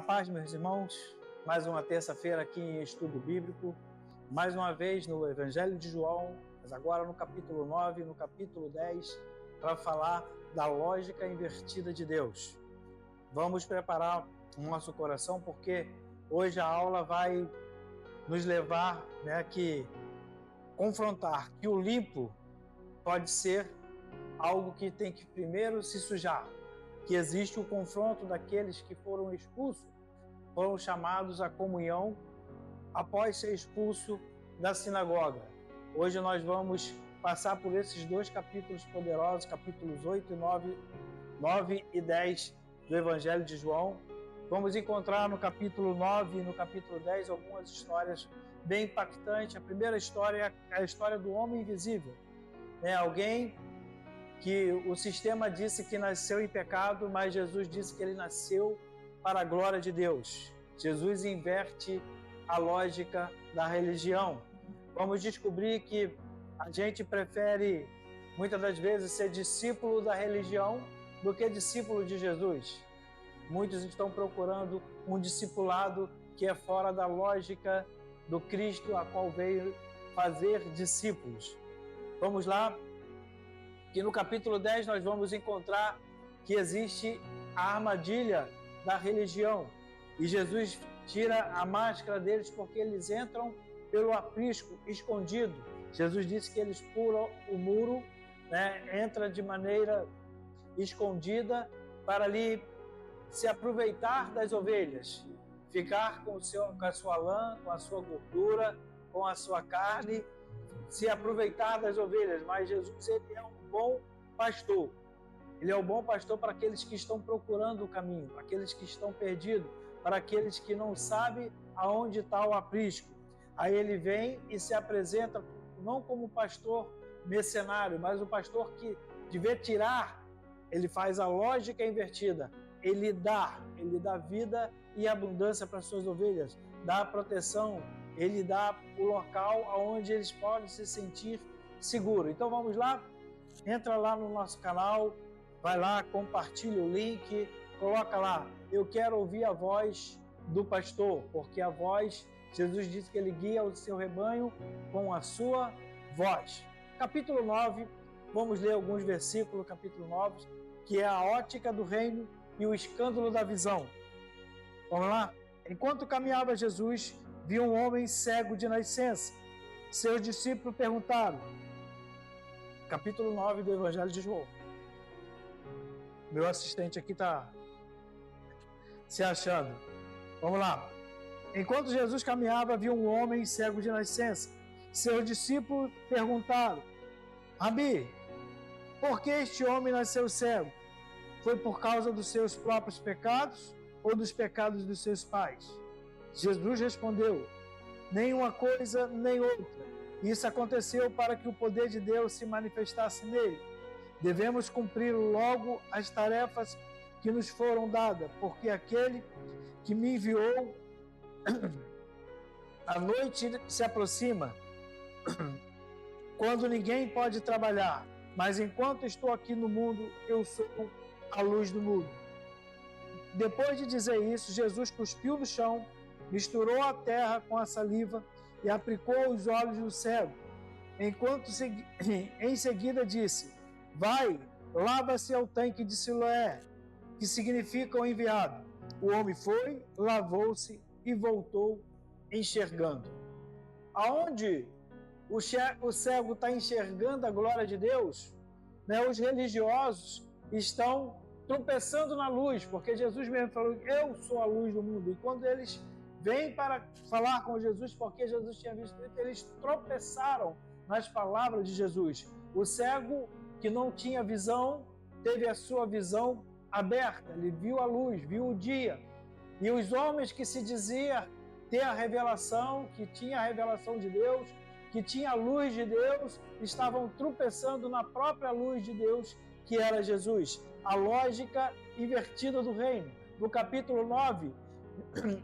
A paz, meus irmãos, mais uma terça-feira aqui em Estudo Bíblico, mais uma vez no Evangelho de João, mas agora no capítulo 9 e no capítulo 10, para falar da lógica invertida de Deus. Vamos preparar o nosso coração, porque hoje a aula vai nos levar que confrontar que o limpo pode ser algo que tem que primeiro se sujar, que existe o confronto daqueles que foram expulsos, foram chamados à comunhão após ser expulso da sinagoga. Hoje nós vamos passar por esses dois capítulos poderosos, capítulos 8 e 9 e 10 do Evangelho de João. Vamos encontrar no capítulo 9 e no capítulo 10 algumas histórias bem impactantes. A primeira história é a história do homem invisível. Alguém que o sistema disse que nasceu em pecado, mas Jesus disse que ele nasceu para a glória de Deus. Jesus inverte a lógica da religião. Vamos descobrir que a gente prefere, muitas das vezes, ser discípulo da religião do que discípulo de Jesus. Muitos estão procurando um discipulado que é fora da lógica do Cristo, a qual veio fazer discípulos. Vamos lá, que no capítulo 10 nós vamos encontrar que existe a armadilha da religião. E Jesus tira a máscara deles porque eles entram pelo aprisco, escondido. Jesus disse que eles pulam o muro, entra de maneira escondida para ali se aproveitar das ovelhas, ficar com a sua lã, com a sua gordura, com a sua carne, se aproveitar das ovelhas. Mas Jesus, ele é um bom pastor. Ele é o bom pastor para aqueles que estão procurando o caminho, para aqueles que estão perdidos, para aqueles que não sabem aonde está o aprisco. Aí ele vem e se apresenta não como pastor mercenário, mas o pastor que devia tirar, ele faz a lógica invertida. Ele dá vida e abundância para as suas ovelhas, dá proteção, ele dá o local onde eles podem se sentir seguros. Então vamos lá, entra lá no nosso canal, vai lá, compartilha o link, coloca lá, eu quero ouvir a voz do pastor, porque a voz, Jesus disse que ele guia o seu rebanho com a sua voz. Capítulo 9, vamos ler alguns versículos, capítulo 9, que é a ótica do reino e o escândalo da visão. Vamos lá? Enquanto caminhava Jesus, viu um homem cego de nascença. Seus discípulos perguntaram, capítulo 9 do Evangelho de João. Meu assistente aqui está se achando. Vamos lá. Enquanto Jesus caminhava, viu um homem cego de nascença. Seus discípulos perguntaram, Rabi, por que este homem nasceu cego? Foi por causa dos seus próprios pecados ou dos pecados dos seus pais? Jesus respondeu, nem uma coisa nem outra. Isso aconteceu para que o poder de Deus se manifestasse nele. Devemos cumprir logo as tarefas que nos foram dadas, porque aquele que me enviou, a noite se aproxima, quando ninguém pode trabalhar, mas enquanto estou aqui no mundo, eu sou a luz do mundo. Depois de dizer isso, Jesus cuspiu no chão, misturou a terra com a saliva e aplicou os olhos do cego. Em seguida disse, vai, lava-se ao tanque de Siloé, que significa o enviado. O homem foi, lavou-se e voltou enxergando. Aonde o cego está enxergando a glória de Deus, os religiosos estão tropeçando na luz, porque Jesus mesmo falou, eu sou a luz do mundo. E quando eles vêm para falar com Jesus, porque Jesus tinha visto, eles tropeçaram nas palavras de Jesus. O cego que não tinha visão, teve a sua visão aberta, ele viu a luz, viu o dia. E os homens que se diziam ter a revelação, que tinha a revelação de Deus, que tinha a luz de Deus, estavam tropeçando na própria luz de Deus, que era Jesus. A lógica invertida do reino. No capítulo 9,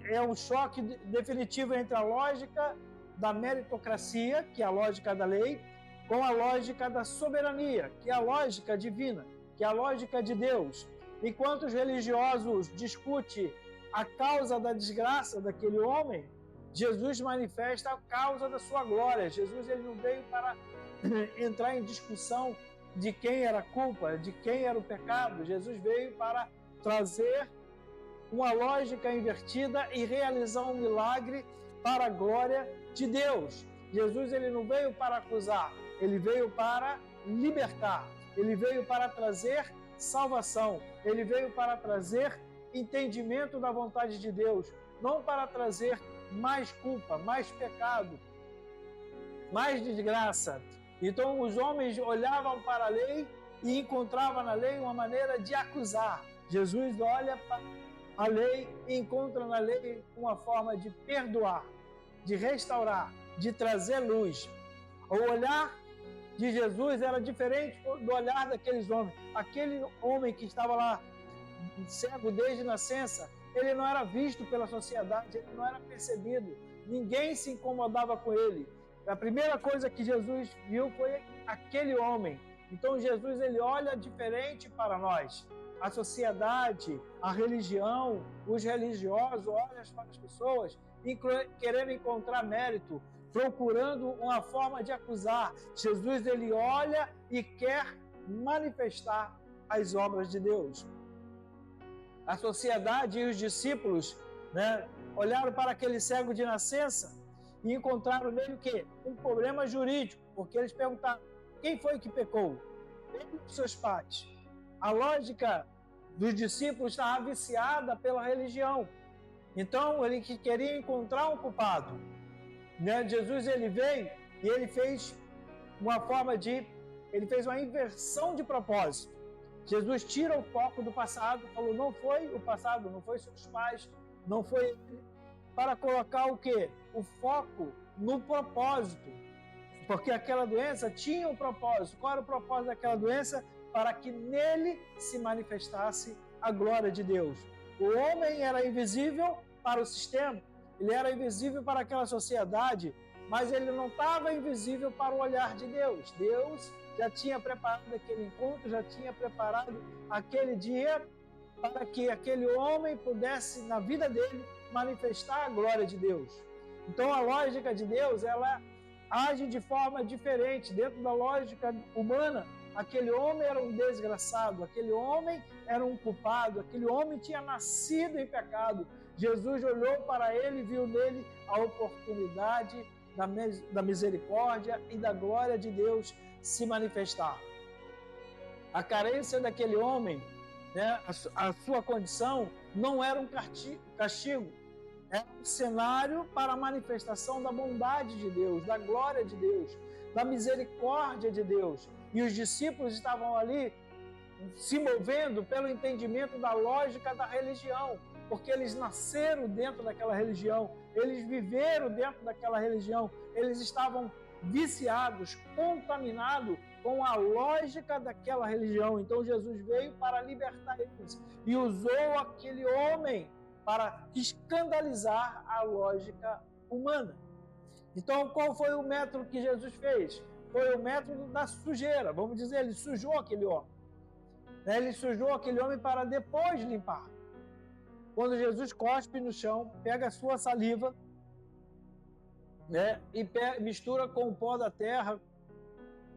é um choque definitivo entre a lógica da meritocracia, que é a lógica da lei, com a lógica da soberania, que é a lógica divina, que é a lógica de Deus. Enquanto os religiosos discutem a causa da desgraça daquele homem, Jesus manifesta a causa da sua glória. Jesus ele não veio para entrar em discussão de quem era a culpa, de quem era o pecado. Jesus veio para trazer uma lógica invertida e realizar um milagre para a glória de Deus. Jesus ele não veio para acusar, ele veio para libertar, ele veio para trazer salvação, ele veio para trazer entendimento da vontade de Deus, não para trazer mais culpa, mais pecado, mais desgraça. Então os homens olhavam para a lei e encontravam na lei uma maneira de acusar. Jesus olha para a lei e encontra na lei uma forma de perdoar, de restaurar, de trazer luz. O olhar de Jesus era diferente do olhar daqueles homens. Aquele homem que estava lá cego desde nascença, ele não era visto pela sociedade, ele não era percebido, ninguém se incomodava com ele. A primeira coisa que Jesus viu foi aquele homem. Então Jesus ele olha diferente para nós. A sociedade, a religião, os religiosos olham para as pessoas querendo encontrar mérito, procurando uma forma de acusar. Jesus ele olha e quer manifestar as obras de Deus. A sociedade e os discípulos, olharam para aquele cego de nascença e encontraram nele o quê? Um problema jurídico, porque eles perguntaram: quem foi que pecou? Ele ou seus pais? A lógica dos discípulos estava viciada pela religião. Então, ele queria encontrar um culpado. Jesus ele veio e ele fez ele fez uma inversão de propósito. Jesus tira o foco do passado, falou: não foi o passado, não foi seus pais, não foi ele, para colocar o quê? O foco no propósito. Porque aquela doença tinha um propósito. Qual era o propósito daquela doença? Para que nele se manifestasse a glória de Deus. O homem era invisível para o sistema, ele era invisível para aquela sociedade, mas ele não estava invisível para o olhar de Deus. Deus já tinha preparado aquele encontro, já tinha preparado aquele dia para que aquele homem pudesse, na vida dele, manifestar a glória de Deus. Então a lógica de Deus, ela age de forma diferente. Dentro da lógica humana, aquele homem era um desgraçado, aquele homem era um culpado, aquele homem tinha nascido em pecado. Jesus olhou para ele e viu nele a oportunidade da misericórdia e da glória de Deus se manifestar. A carência daquele homem, a sua condição, não era um castigo, era um cenário para a manifestação da bondade de Deus, da glória de Deus, da misericórdia de Deus. E os discípulos estavam ali se movendo pelo entendimento da lógica da religião, porque eles nasceram dentro daquela religião, eles viveram dentro daquela religião, eles estavam viciados, contaminados com a lógica daquela religião. Então Jesus veio para libertar eles e usou aquele homem para escandalizar a lógica humana. Então qual foi o método que Jesus fez? Foi o método da sujeira, vamos dizer, ele sujou aquele homem. Ele sujou aquele homem para depois limpar. Quando Jesus cospe no chão, pega a sua saliva, e mistura com o pó da terra.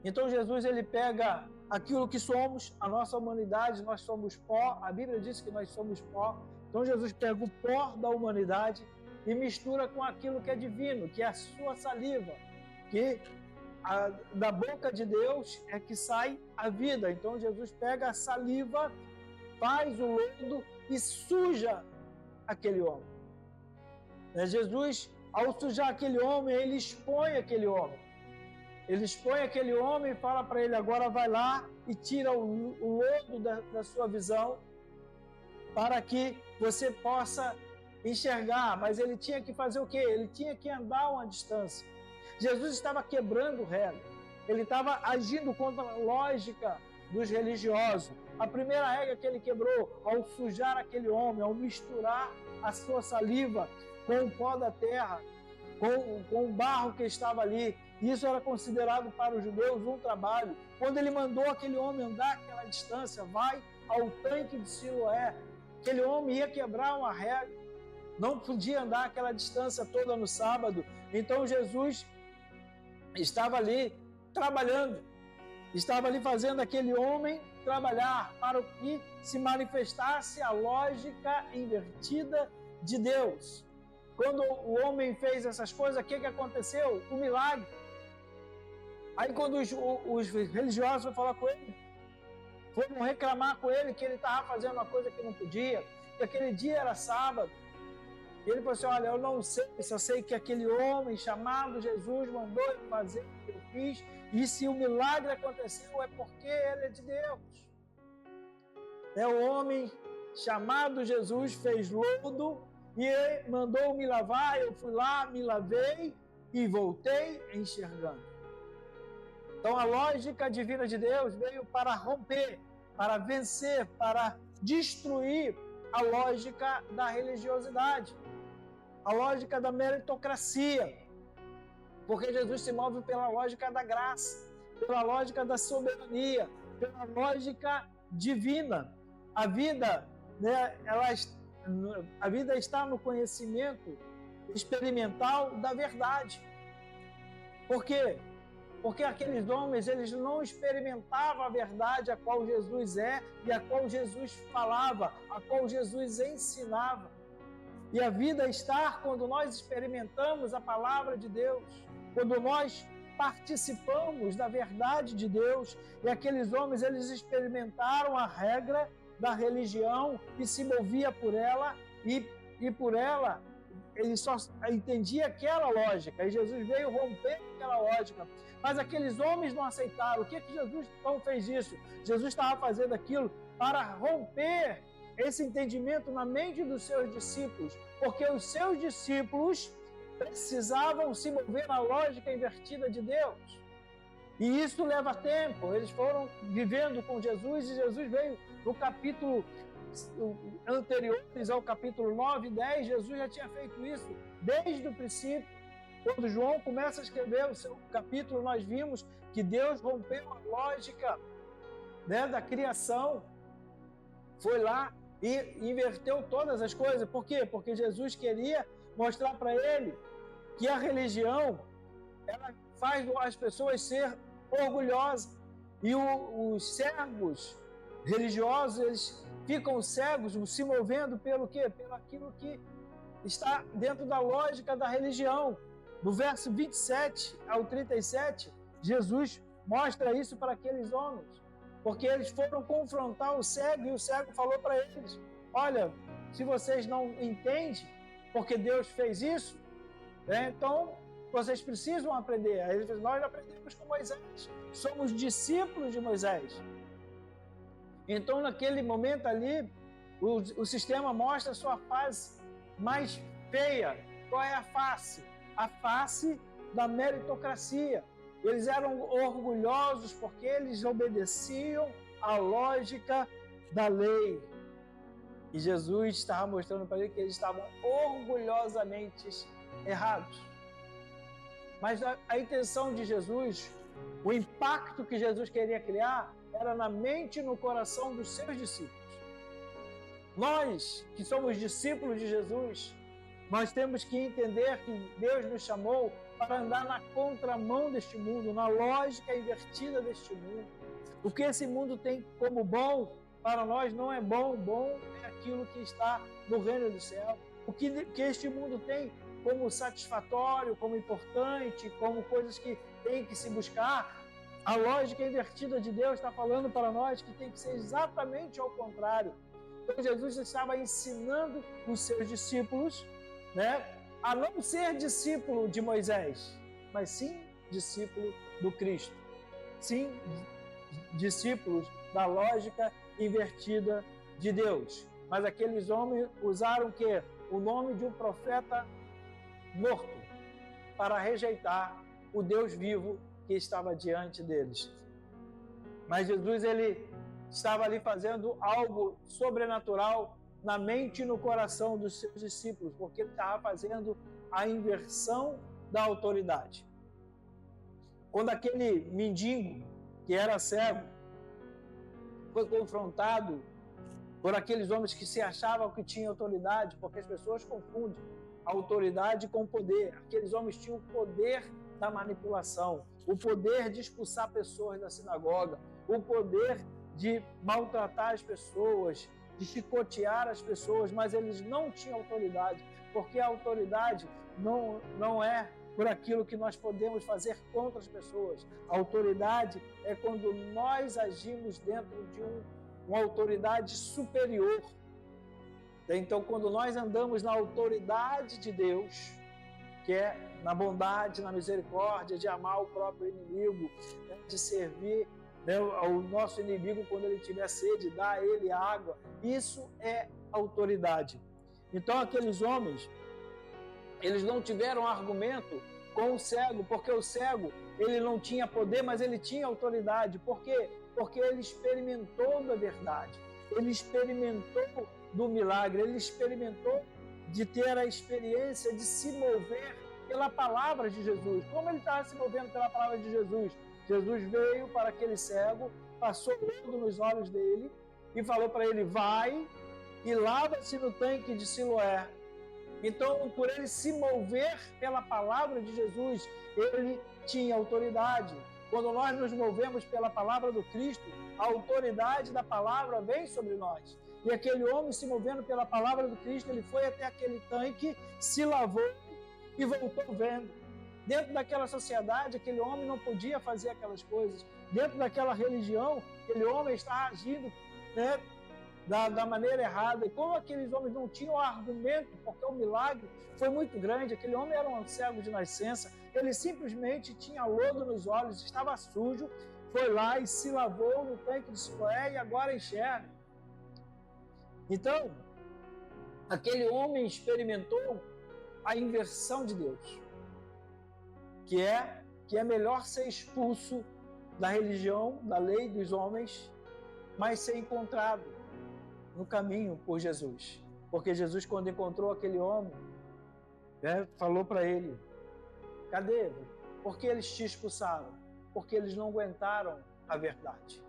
Então Jesus ele pega aquilo que somos, a nossa humanidade, nós somos pó, a Bíblia diz que nós somos pó. Então Jesus pega o pó da humanidade e mistura com aquilo que é divino, que é a sua saliva, que da boca de Deus é que sai a vida. Então Jesus pega a saliva, faz o lodo e suja aquele homem. Jesus, ao sujar aquele homem, ele expõe aquele homem. Ele expõe aquele homem e fala para ele: agora vai lá e tira o lodo da sua visão para que você possa enxergar. Mas ele tinha que fazer o quê? Ele tinha que andar uma distância. Jesus estava quebrando regra. Ele estava agindo contra a lógica dos religiosos. A primeira regra que ele quebrou, ao sujar aquele homem, ao misturar a sua saliva com o pó da terra, com o barro que estava ali, isso era considerado para os judeus um trabalho. Quando ele mandou aquele homem andar aquela distância, vai ao tanque de Siloé, aquele homem ia quebrar uma regra, não podia andar aquela distância toda no sábado. Então Jesus estava ali trabalhando, estava ali fazendo aquele homem trabalhar para que se manifestasse a lógica invertida de Deus. Quando o homem fez essas coisas, o que aconteceu? O milagre. Aí quando os religiosos foram falar com ele, foram reclamar com ele que ele estava fazendo uma coisa que não podia, que aquele dia era sábado. E ele falou assim, olha, eu não sei, só sei que aquele homem chamado Jesus mandou eu fazer o que eu fiz, e se o milagre aconteceu é porque ele é de Deus. O homem chamado Jesus fez lodo e mandou me lavar, eu fui lá, me lavei e voltei enxergando. Então a lógica divina de Deus veio para romper, para vencer, para destruir a lógica da religiosidade, a lógica da meritocracia, porque Jesus se move pela lógica da graça, pela lógica da soberania, pela lógica divina. A vida, né, a vida está no conhecimento experimental da verdade. Por quê? Porque aqueles homens, eles não experimentavam a verdade a qual Jesus é e a qual Jesus falava, a qual Jesus ensinava. E a vida está quando nós experimentamos a palavra de Deus, quando nós participamos da verdade de Deus. E aqueles homens, eles experimentaram a regra da religião e se movia por ela, e por ela ele só entendia aquela lógica, e Jesus veio romper aquela lógica. Mas aqueles homens não aceitaram. O que Jesus então fez isso? Jesus estava fazendo aquilo para romper esse entendimento na mente dos seus discípulos, porque os seus discípulos precisavam se mover na lógica invertida de Deus. E isso leva tempo. Eles foram vivendo com Jesus, e Jesus veio no capítulo anteriores ao capítulo 9 e 10, Jesus já tinha feito isso desde o princípio. Quando João começa a escrever o seu capítulo, nós vimos que Deus rompeu a lógica, né, da criação, foi lá e inverteu todas as coisas. Por quê? Porque Jesus queria mostrar para ele que a religião, ela faz as pessoas ser orgulhosas, e os servos religiosos, eles ficam cegos, se movendo pelo quê? Pelo aquilo que está dentro da lógica da religião. No verso 27 ao 37, Jesus mostra isso para aqueles homens, porque eles foram confrontar o cego, e o cego falou para eles, olha, se vocês não entendem porque Deus fez isso, né, então vocês precisam aprender. Aí ele fez, nós aprendemos com Moisés, somos discípulos de Moisés. Então, naquele momento ali, o sistema mostra a sua face mais feia. Qual é a face? A face da meritocracia. Eles eram orgulhosos porque eles obedeciam à lógica da lei. E Jesus estava mostrando para eles que eles estavam orgulhosamente errados. Mas a intenção de Jesus, o impacto que Jesus queria criar, era na mente e no coração dos seus discípulos. Nós, que somos discípulos de Jesus, nós temos que entender que Deus nos chamou para andar na contramão deste mundo, na lógica invertida deste mundo. O que esse mundo tem como bom, para nós não é bom. Bom é aquilo que está no reino do céu. O que este mundo tem como satisfatório, como importante, como coisas que tem que se buscar, a lógica invertida de Deus está falando para nós que tem que ser exatamente ao contrário. Então Jesus estava ensinando os seus discípulos, né, a não ser discípulo de Moisés, mas sim discípulo do Cristo. Sim, discípulos da lógica invertida de Deus. Mas aqueles homens usaram o quê? O nome de um profeta morto para rejeitar o Deus vivo que estava diante deles. Mas Jesus, ele estava ali fazendo algo sobrenatural na mente e no coração dos seus discípulos, porque ele estava fazendo a inversão da autoridade. Quando aquele mendigo, que era cego, foi confrontado por aqueles homens que se achavam que tinham autoridade, porque as pessoas confundem a autoridade com o poder. Aqueles homens tinham o poder da manipulação, o poder de expulsar pessoas da sinagoga, o poder de maltratar as pessoas, de chicotear as pessoas, mas eles não tinham autoridade, porque a autoridade não é por aquilo que nós podemos fazer contra as pessoas. A autoridade é quando nós agimos dentro de uma autoridade superior. Então, quando nós andamos na autoridade de Deus, que é na bondade, na misericórdia, de amar o próprio inimigo, de servir ao nosso inimigo quando ele tiver sede, dar a ele água, isso é autoridade. Então, aqueles homens, eles não tiveram argumento com o cego, porque o cego, ele não tinha poder, mas ele tinha autoridade. Por quê? Porque ele experimentou da verdade, ele experimentou do milagre, ele experimentou de ter a experiência de se mover pela palavra de Jesus. Como ele estava se movendo pela palavra de Jesus? Jesus veio para aquele cego, passou lodo nos olhos dele e falou para ele: vai e lava-se no tanque de Siloé. Então, por ele se mover pela palavra de Jesus, ele tinha autoridade. Quando nós nos movemos pela palavra do Cristo, a autoridade da palavra vem sobre nós. E aquele homem, se movendo pela palavra do Cristo, ele foi até aquele tanque, se lavou e voltou vendo. Dentro daquela sociedade, aquele homem não podia fazer aquelas coisas. Dentro daquela religião, aquele homem está agindo, né, da maneira errada. E como aqueles homens não tinham argumento, porque o milagre foi muito grande, aquele homem era um cego de nascença, ele simplesmente tinha lodo nos olhos, estava sujo, foi lá e se lavou no tanque de Siloé e agora enxerga. Então, aquele homem experimentou a inversão de Deus, que é melhor ser expulso da religião, da lei dos homens, mas ser encontrado no caminho por Jesus. Porque Jesus, quando encontrou aquele homem, falou para ele: cadê? Por que eles te expulsaram? Porque eles não aguentaram a verdade.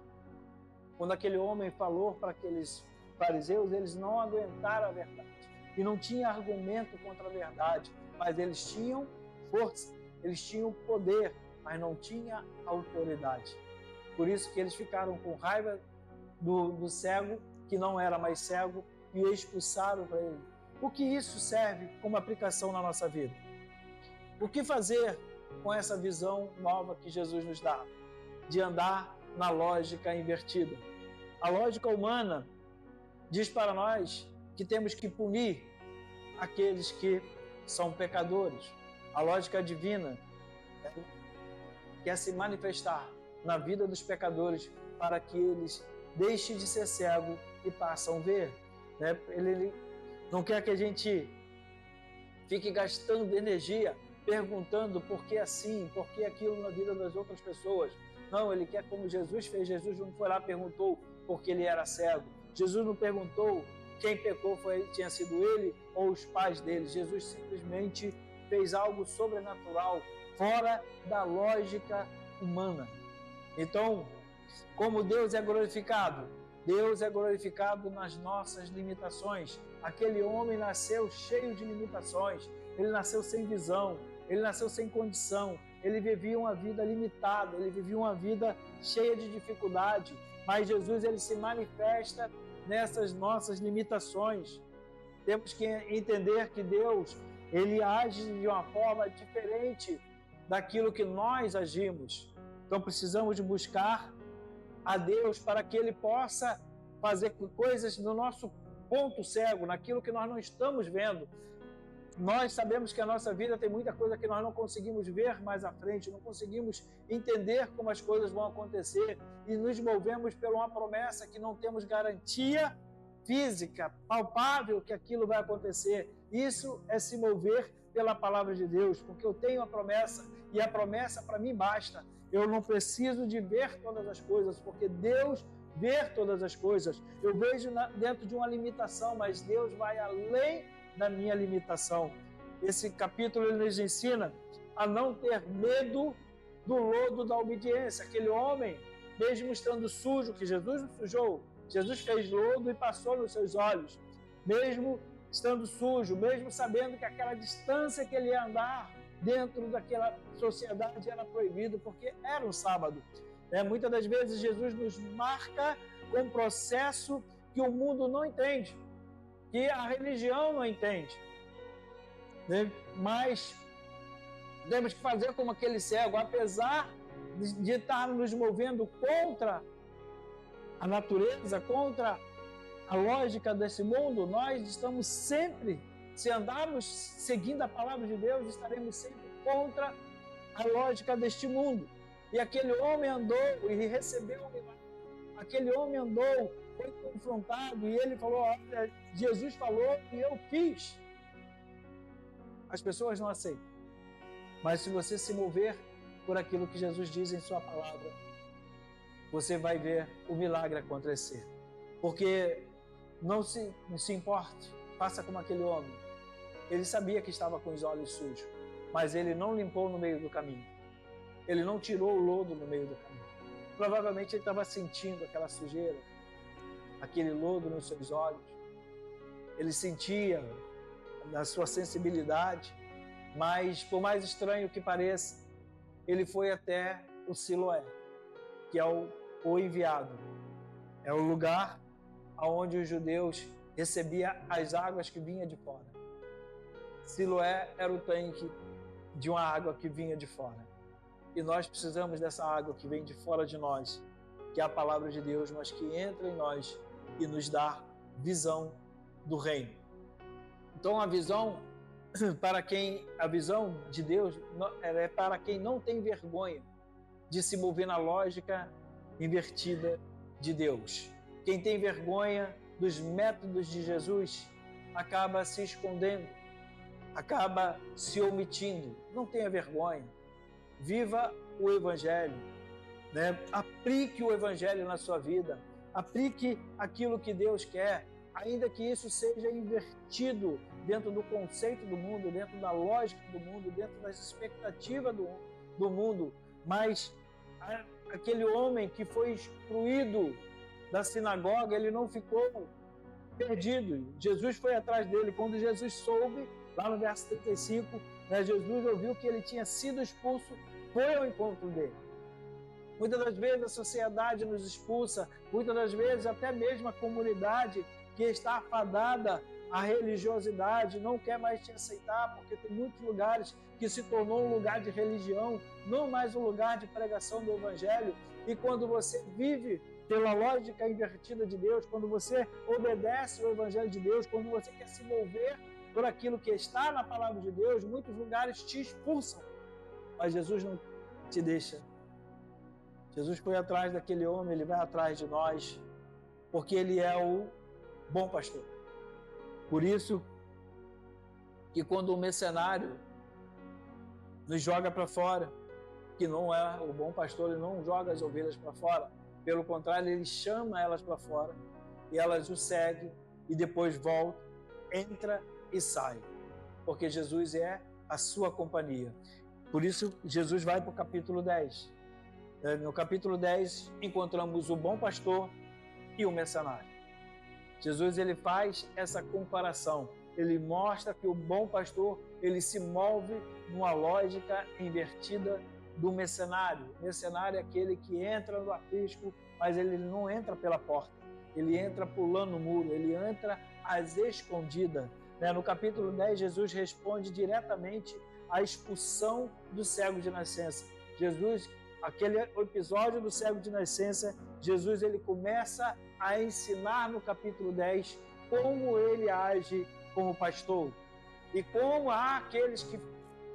Quando aquele homem falou para aqueles fariseus, eles não aguentaram a verdade. E não tinha argumento contra a verdade, mas eles tinham força, eles tinham poder, mas não tinha autoridade. Por isso que eles ficaram com raiva do cego, que não era mais cego, e o expulsaram para ele. O que isso serve como aplicação na nossa vida? O que fazer com essa visão nova que Jesus nos dá, de andar na lógica invertida? A lógica humana diz para nós que temos que punir aqueles que são pecadores. A lógica divina quer se manifestar na vida dos pecadores para que eles deixem de ser cegos e passam a ver. Ele não quer que a gente fique gastando energia perguntando por que assim, por que aquilo na vida das outras pessoas. Não, ele quer como Jesus fez. Jesus não foi lá e perguntou porque ele era cego. Jesus não perguntou quem pecou tinha sido ele ou os pais dele. Jesus simplesmente fez algo sobrenatural, fora da lógica humana. Então, como Deus é glorificado? Deus é glorificado nas nossas limitações. Aquele homem nasceu cheio de limitações. Ele nasceu sem visão, ele nasceu sem condição, ele vivia uma vida limitada, ele vivia uma vida cheia de dificuldade. Mas Jesus, ele se manifesta nessas nossas limitações. Temos que entender que Deus, ele age de uma forma diferente daquilo que nós agimos. Então precisamos de buscar a Deus para que ele possa fazer coisas no nosso ponto cego, naquilo que nós não estamos vendo. Nós sabemos que a nossa vida tem muita coisa que nós não conseguimos ver mais à frente, não conseguimos entender como as coisas vão acontecer e nos movemos por uma promessa que não temos garantia física, palpável que aquilo vai acontecer. Isso é se mover pela palavra de Deus, porque eu tenho a promessa e a promessa para mim basta. Eu não preciso de ver todas as coisas, porque Deus vê todas as coisas. Eu vejo dentro de uma limitação, mas Deus vai além da minha limitação. Esse capítulo ele nos ensina a não ter medo do lodo da obediência. Aquele homem, mesmo estando sujo, que Jesus não sujou, Jesus fez lodo e passou nos seus olhos, mesmo estando sujo, mesmo sabendo que aquela distância que ele ia andar dentro daquela sociedade era proibido, porque era um sábado. Muitas das vezes Jesus nos marca com um processo que o mundo não entende, que a religião não entende. Mas temos que fazer como aquele cego, apesar de estar nos movendo contra a natureza, contra a lógica desse mundo, nós estamos sempre, se andarmos seguindo a palavra de Deus, estaremos sempre contra a lógica deste mundo. E aquele homem andou e recebeu o milagre. Aquele homem andou, foi confrontado e ele falou, olha, Jesus falou e eu fiz. As pessoas não aceitam. Mas se você se mover por aquilo que Jesus diz em sua palavra, você vai ver o milagre acontecer. Porque não se importe, faça como aquele homem. Ele sabia que estava com os olhos sujos, mas ele não limpou no meio do caminho. Ele não tirou o lodo no meio do caminho. Provavelmente ele estava sentindo aquela sujeira, aquele lodo nos seus olhos. Ele sentia na sua sensibilidade, mas por mais estranho que pareça, ele foi até o Siloé, que é o enviado. É o lugar onde os judeus recebiam as águas que vinham de fora. Siloé era o tanque de uma água que vinha de fora. E nós precisamos dessa água que vem de fora de nós, que é a palavra de Deus, mas que entra em nós e nos dá visão do reino. Então a visão de Deus é para quem não tem vergonha de se mover na lógica invertida de Deus. Quem tem vergonha dos métodos de Jesus acaba se escondendo, acaba se omitindo. Não tenha vergonha. Viva o Evangelho, Aplique o Evangelho na sua vida, aplique aquilo que Deus quer, ainda que isso seja invertido dentro do conceito do mundo, dentro da lógica do mundo, dentro das expectativas do mundo. Mas aquele homem que foi excluído da sinagoga, ele não ficou perdido. Jesus foi atrás dele. Quando Jesus soube, lá no verso 35, Jesus ouviu que ele tinha sido expulso, foi ao encontro dele. Muitas das vezes a sociedade nos expulsa, muitas das vezes até mesmo a comunidade que está afadada à religiosidade não quer mais te aceitar, porque tem muitos lugares que se tornou um lugar de religião, não mais um lugar de pregação do Evangelho. E quando você vive pela lógica invertida de Deus, quando você obedece o Evangelho de Deus, quando você quer se mover por aquilo que está na palavra de Deus, muitos lugares te expulsam, mas Jesus não te deixa. Jesus foi atrás daquele homem, ele vai atrás de nós, porque ele é o bom pastor. Por isso que quando o mercenário nos joga para fora, que não é o bom pastor, ele não joga as ovelhas para fora, pelo contrário, ele chama elas para fora e elas o seguem e depois volta, entra e sai, porque Jesus é a sua companhia. Por isso, Jesus vai para o capítulo 10. No capítulo 10, encontramos o bom pastor e o mercenário. Jesus ele faz essa comparação. Ele mostra que o bom pastor ele se move numa lógica invertida do mercenário. O mercenário é aquele que entra no aprisco, mas ele não entra pela porta. Ele entra pulando o muro, ele entra às escondidas. No capítulo 10, Jesus responde diretamente à expulsão do cego de nascença. Aquele episódio do cego de nascença, Jesus ele começa a ensinar no capítulo 10 como ele age como pastor. E como há aqueles que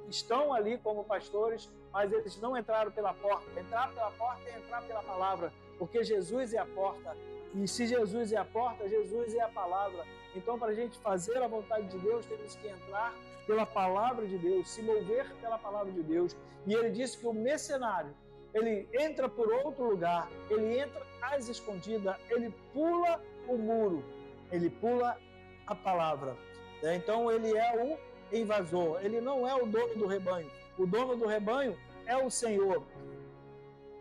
estão ali como pastores, mas eles não entraram pela porta. Entrar pela porta é entrar pela palavra, porque Jesus é a porta. E se Jesus é a porta, Jesus é a palavra. Então, para a gente fazer a vontade de Deus, temos que entrar pela palavra de Deus, se mover pela palavra de Deus. E ele disse que o mercenário, ele entra por outro lugar, ele entra às escondidas, ele pula o muro, ele pula a palavra. Então, ele é o invasor, ele não é o dono do rebanho. O dono do rebanho é o Senhor.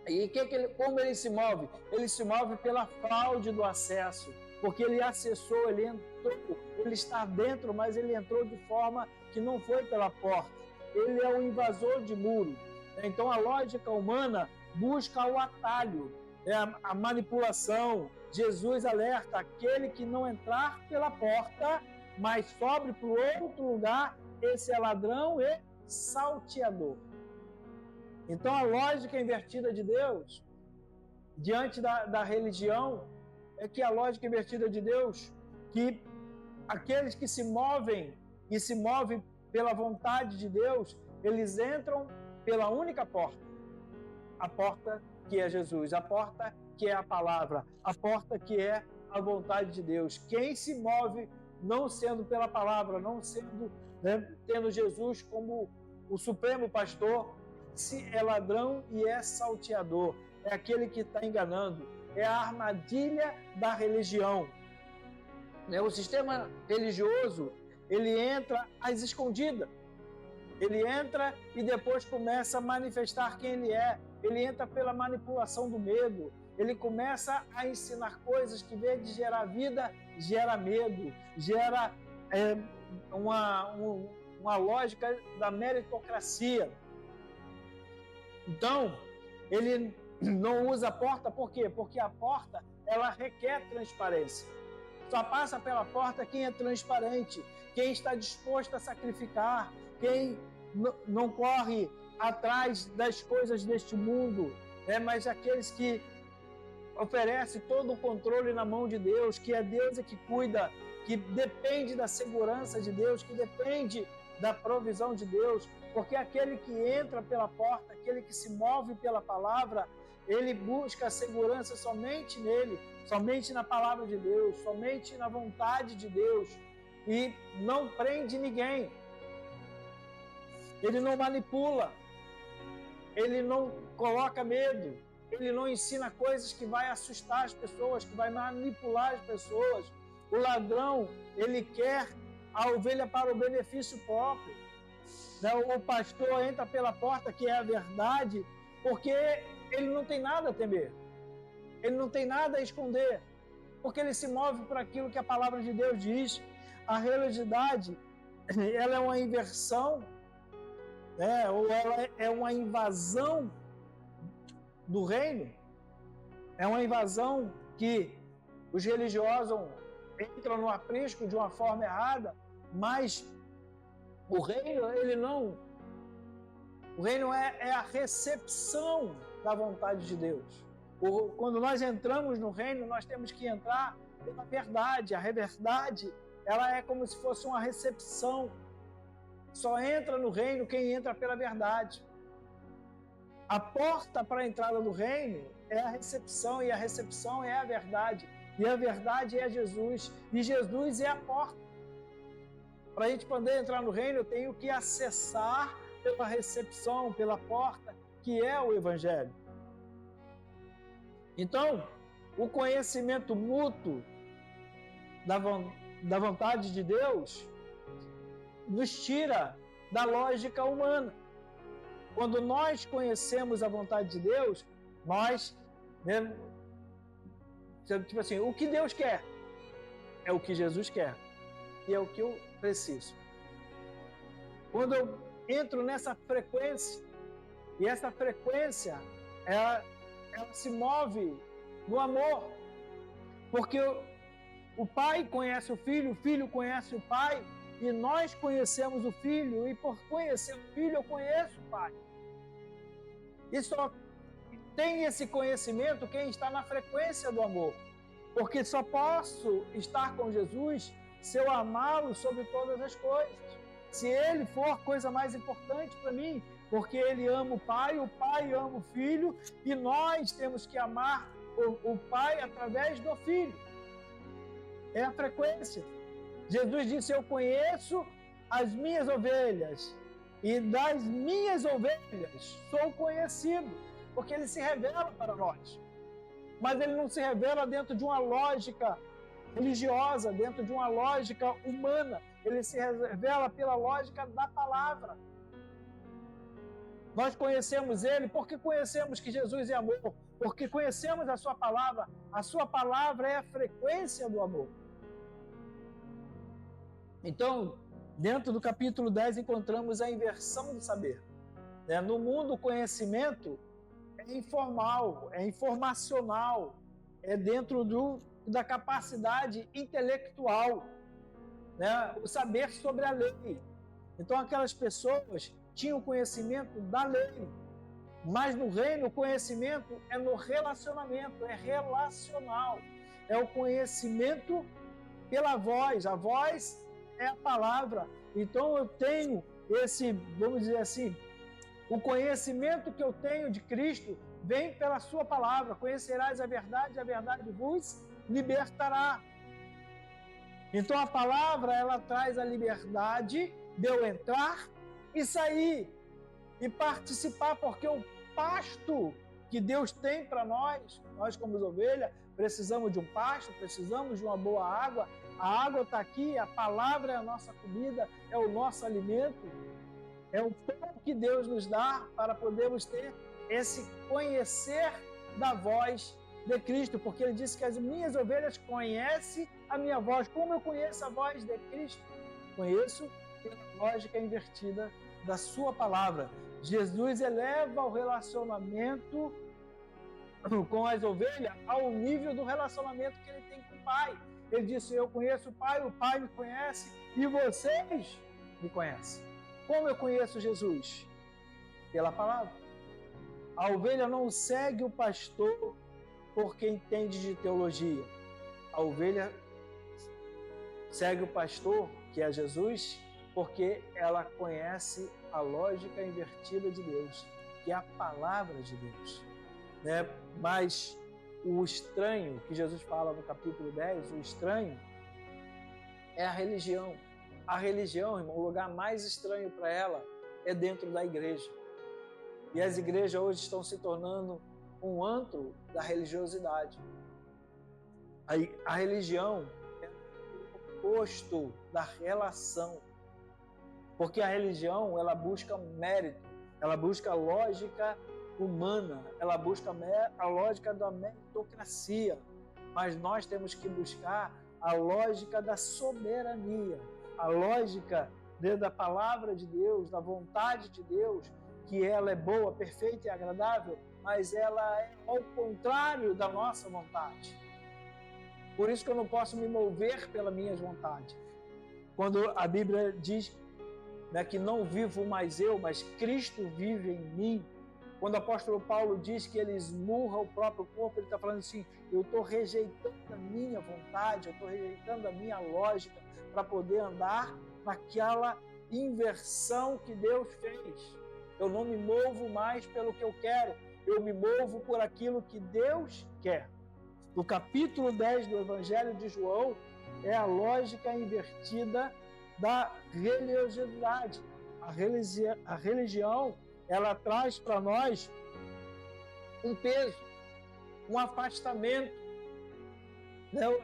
E como ele se move? Ele se move pela fraude do acesso, porque ele acessou, ele entrou, ele está dentro, mas ele entrou de forma que não foi pela porta. Ele é um invasor de muro. Então a lógica humana busca o atalho, a manipulação. Jesus alerta: aquele que não entrar pela porta, mas sobre para o outro lugar, esse é ladrão e salteador. Então a lógica invertida de Deus, diante da religião, é que a lógica invertida de Deus, que aqueles que se movem e se movem pela vontade de Deus, eles entram pela única porta, a porta que é Jesus, a porta que é a palavra, a porta que é a vontade de Deus. Quem se move não sendo pela palavra, não sendo, tendo Jesus como o supremo pastor, se é ladrão e é salteador, é aquele que está enganando, é a armadilha da religião. O sistema religioso, ele entra às escondidas, ele entra e depois começa a manifestar quem ele é, ele entra pela manipulação do medo, ele começa a ensinar coisas que, em vez de gerar vida, gera medo, gera uma lógica da meritocracia. Então, ele não usa a porta, por quê? Porque a porta, ela requer transparência. Só passa pela porta quem é transparente, quem está disposto a sacrificar, quem não corre atrás das coisas deste mundo, mas aqueles que oferecem todo o controle na mão de Deus, que é Deus que cuida, que depende da segurança de Deus, que depende da provisão de Deus, porque aquele que entra pela porta, aquele que se move pela palavra, ele busca a segurança somente nele, somente na palavra de Deus, somente na vontade de Deus, e não prende ninguém. Ele não manipula, ele não coloca medo, ele não ensina coisas que vai assustar as pessoas, que vai manipular as pessoas. O ladrão, ele quer a ovelha para o benefício próprio. O pastor entra pela porta, que é a verdade, porque ele não tem nada a temer, ele não tem nada a esconder, porque ele se move por aquilo que a palavra de Deus diz. A religiosidade, ela é uma inversão, ou ela é uma invasão do reino, é uma invasão que os religiosos entram no aprisco de uma forma errada, mas o reino, o reino é a recepção da vontade de Deus. Quando nós entramos no reino, nós temos que entrar pela verdade. A verdade, ela é como se fosse uma recepção. Só entra no reino quem entra pela verdade. A porta para a entrada do reino é a recepção, e a recepção é a verdade. E a verdade é Jesus, e Jesus é a porta. Para a gente poder entrar no reino, eu tenho que acessar pela recepção, pela porta, que é o Evangelho. Então, o conhecimento mútuo da vontade de Deus nos tira da lógica humana. Quando nós conhecemos a vontade de Deus, nós, tipo assim, o que Deus quer é o que Jesus quer, e é o que eu preciso. Quando eu entro nessa frequência, e essa frequência, ela se move no amor, porque o pai conhece o filho conhece o pai, e nós conhecemos o filho, e por conhecer o filho eu conheço o pai. E só tem esse conhecimento quem está na frequência do amor, porque só posso estar com Jesus se eu amá-lo sobre todas as coisas, se ele for a coisa mais importante para mim, porque ele ama o pai ama o filho, e nós temos que amar o pai através do filho. É a frequência. Jesus disse: eu conheço as minhas ovelhas, e das minhas ovelhas sou conhecido, porque ele se revela para nós. Mas ele não se revela dentro de uma lógica religiosa, dentro de uma lógica humana. Ele se revela pela lógica da palavra. Nós conhecemos Ele porque conhecemos que Jesus é amor, porque conhecemos a Sua palavra. A Sua palavra é a frequência do amor. Então, dentro do capítulo 10, encontramos a inversão do saber. No mundo, o conhecimento é informal, é informacional, é dentro da capacidade intelectual, o saber sobre a lei. Então, aquelas pessoas tinham conhecimento da lei, mas no reino o conhecimento é no relacionamento, é relacional, é o conhecimento pela voz, a voz é a palavra. Então eu tenho esse, vamos dizer assim, o conhecimento que eu tenho de Cristo vem pela sua palavra. Conhecerás a verdade vos libertará. Então a palavra, ela traz a liberdade de eu entrar e sair e participar, porque o pasto que Deus tem para nós como ovelha, precisamos de um pasto, precisamos de uma boa água. A água está aqui, a palavra é a nossa comida, é o nosso alimento, é o pão que Deus nos dá para podermos ter esse conhecer da voz de Cristo, porque Ele disse que as minhas ovelhas conhecem a minha voz. Como eu conheço a voz de Cristo? Conheço pela lógica invertida da sua palavra. Jesus eleva o relacionamento com as ovelhas ao nível do relacionamento que Ele tem com o Pai. Ele disse, eu conheço o Pai me conhece e vocês me conhecem. Como eu conheço Jesus? Pela palavra. A ovelha não segue o pastor porque entende de teologia. A ovelha segue o pastor, que é Jesus, porque ela conhece a lógica invertida de Deus, que é a palavra de Deus. Mas o estranho, que Jesus fala no capítulo 10, o estranho é a religião. A religião, irmão, o lugar mais estranho para ela é dentro da igreja. E as igrejas hoje estão se tornando um antro da religiosidade. A religião é o oposto da relação. Porque a religião, ela busca mérito, ela busca lógica humana, ela busca a lógica da meritocracia. Mas nós temos que buscar a lógica da soberania, a lógica da palavra de Deus, da vontade de Deus, que ela é boa, perfeita e agradável, mas ela é ao contrário da nossa vontade. Por isso que eu não posso me mover pelas minhas vontades. Quando a Bíblia diz que não vivo mais eu, mas Cristo vive em mim. Quando o apóstolo Paulo diz que ele esmurra o próprio corpo, ele está falando assim, eu estou rejeitando a minha vontade, eu estou rejeitando a minha lógica para poder andar naquela inversão que Deus fez. Eu não me movo mais pelo que eu quero, eu me movo por aquilo que Deus quer. No capítulo 10 do Evangelho de João, é a lógica invertida da religiosidade. A religião, ela traz para nós um peso, um afastamento.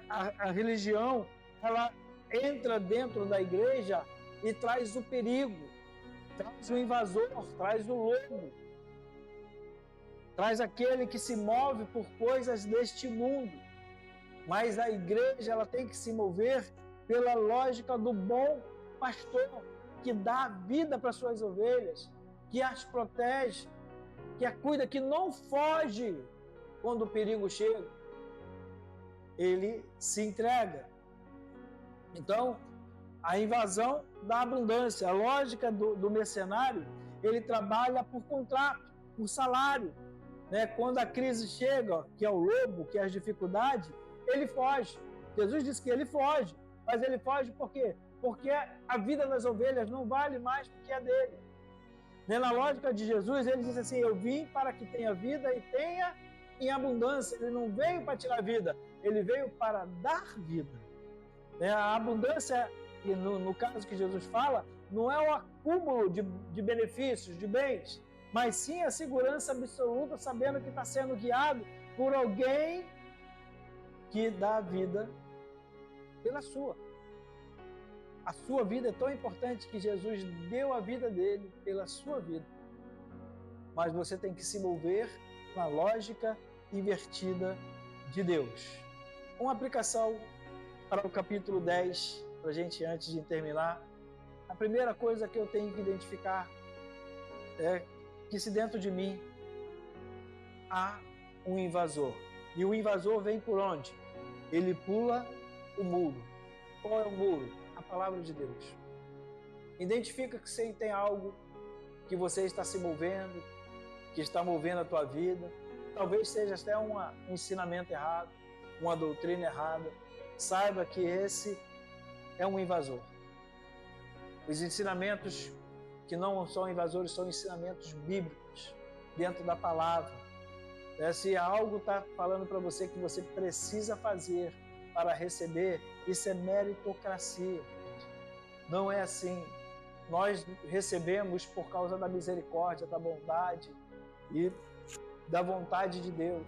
A religião, ela entra dentro da igreja e traz o perigo, traz o invasor, traz o lobo, traz aquele que se move por coisas deste mundo. Mas a igreja, ela tem que se mover pela lógica do bom pastor, que dá vida para suas ovelhas, que as protege, que a cuida, que não foge quando o perigo chega. Ele se entrega. Então, a invasão da abundância, a lógica do mercenário, ele trabalha por contrato, por salário. Quando a crise chega, que é o lobo, que é as dificuldades, ele foge. Jesus disse que ele foge, mas ele foge por quê? Porque a vida das ovelhas não vale mais do que a dele. Na lógica de Jesus, ele disse assim, eu vim para que tenha vida e tenha em abundância. Ele não veio para tirar vida, ele veio para dar vida. A abundância, no caso que Jesus fala, não é o acúmulo de benefícios, de bens, mas sim a segurança absoluta, sabendo que está sendo guiado por alguém que dá a vida pela sua. A sua vida é tão importante que Jesus deu a vida dele pela sua vida. mas você tem que se mover na lógica invertida de Deus. Uma aplicação para o capítulo 10, para a gente, antes de terminar. A primeira coisa que eu tenho que identificar é que se dentro de mim há um invasor. E o invasor vem por onde? Ele pula o muro. Qual é o muro? A palavra de Deus. Identifica que você tem algo que você está se movendo, que está movendo a tua vida. Talvez seja até um ensinamento errado, uma doutrina errada. Saiba que esse é um invasor. Os ensinamentos que não são invasores são ensinamentos bíblicos, dentro da palavra. Se algo está falando para você que você precisa fazer para receber, isso é meritocracia. Não é assim. Nós recebemos por causa da misericórdia, da bondade e da vontade de Deus.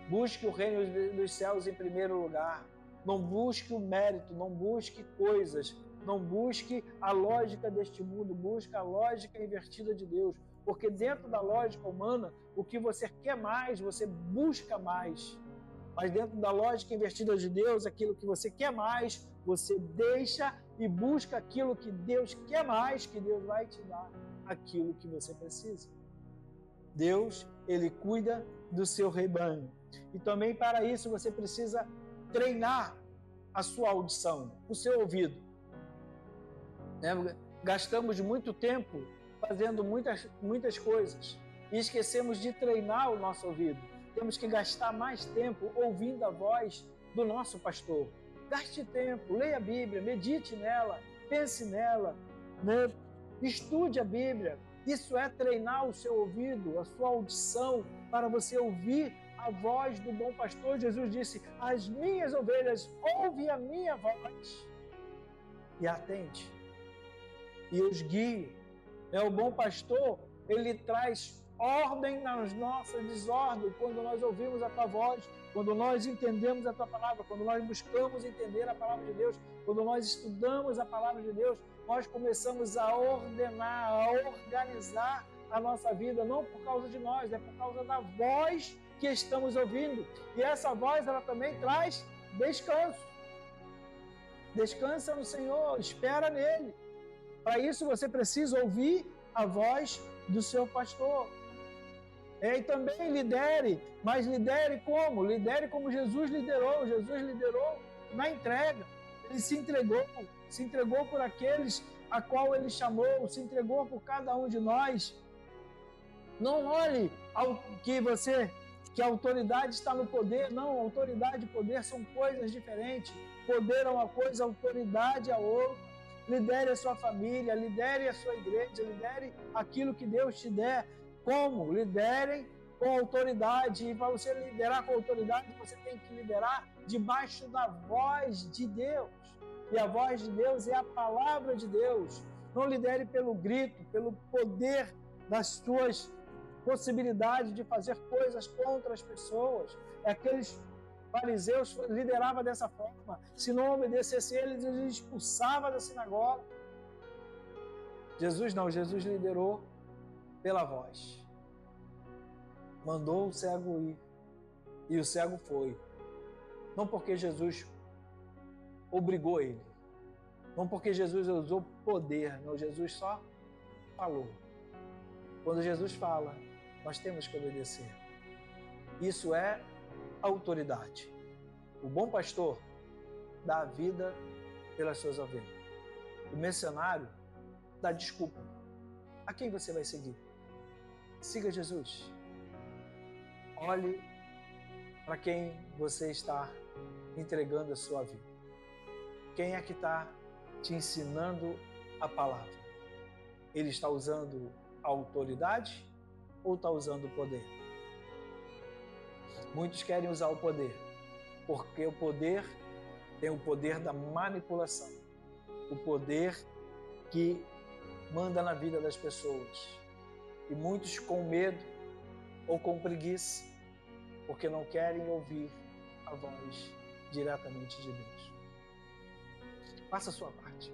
Busque o reino dos céus em primeiro lugar. Não busque o mérito, não busque coisas, não busque a lógica deste mundo, busque a lógica invertida de Deus. Porque dentro da lógica humana, o que você quer mais, você busca mais. Mas dentro da lógica invertida de Deus, aquilo que você quer mais, você deixa e busca aquilo que Deus quer mais, que Deus vai te dar aquilo que você precisa. Deus, Ele cuida do seu rebanho. E também para isso você precisa treinar a sua audição, o seu ouvido. Gastamos muito tempo fazendo muitas coisas e esquecemos de treinar o nosso ouvido. Temos que gastar mais tempo ouvindo a voz do nosso pastor. Gaste tempo, leia a Bíblia, medite nela, pense nela, estude a Bíblia. Isso é treinar o seu ouvido, a sua audição, para você ouvir a voz do bom pastor. Jesus disse: as minhas ovelhas ouvem a minha voz e atende. E os guio. O bom pastor, ele traz ordem nas nossas desordens, quando nós ouvimos a tua voz, quando nós entendemos a tua palavra, quando nós buscamos entender a palavra de Deus, quando nós estudamos a palavra de Deus, nós começamos a ordenar, a organizar a nossa vida, não por causa de nós, é por causa da voz que estamos ouvindo. E essa voz, ela também traz descanso. Descansa no Senhor, espera nele. Para isso você precisa ouvir a voz do seu pastor. E também lidere, mas lidere como? Lidere como Jesus liderou. Jesus liderou na entrega. Ele se entregou por aqueles a qual ele chamou, se entregou por cada um de nós. Não olhe que a autoridade está no poder. Não, autoridade e poder são coisas diferentes. Poder é uma coisa, autoridade é outra. Lidere a sua família, lidere a sua igreja, lidere aquilo que Deus te der. Como? Lidere com autoridade. E para você liderar com autoridade, você tem que liderar debaixo da voz de Deus. E a voz de Deus é a palavra de Deus. Não lidere pelo grito, pelo poder das suas possibilidades de fazer coisas contra as pessoas. Aqueles fariseus lideravam dessa forma. Se não obedecesse eles, eles expulsavam da sinagoga. Jesus não, Jesus liderou pela voz. Mandou o cego ir. E o cego foi. Não porque Jesus obrigou ele. Não porque Jesus usou poder. Não, Jesus só falou. Quando Jesus fala, nós temos que obedecer. Isso é autoridade. O bom pastor dá a vida pelas suas ovelhas. O mercenário dá desculpa. A quem você vai seguir? Siga Jesus. Olhe para quem você está entregando a sua vida. Quem é que está te ensinando a palavra? Ele está usando a autoridade ou está usando o poder? Muitos querem usar o poder, porque o poder tem o poder da manipulação, o poder que manda na vida das pessoas. E muitos com medo ou com preguiça, porque não querem ouvir a voz diretamente de Deus. Faça a sua parte.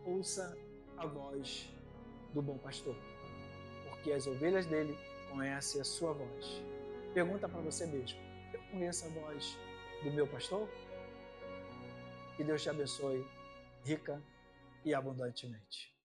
Ouça a voz do bom pastor, porque as ovelhas dele conhecem a sua voz. Pergunta para você mesmo: eu conheço a voz do meu pastor? Que Deus te abençoe rica e abundantemente.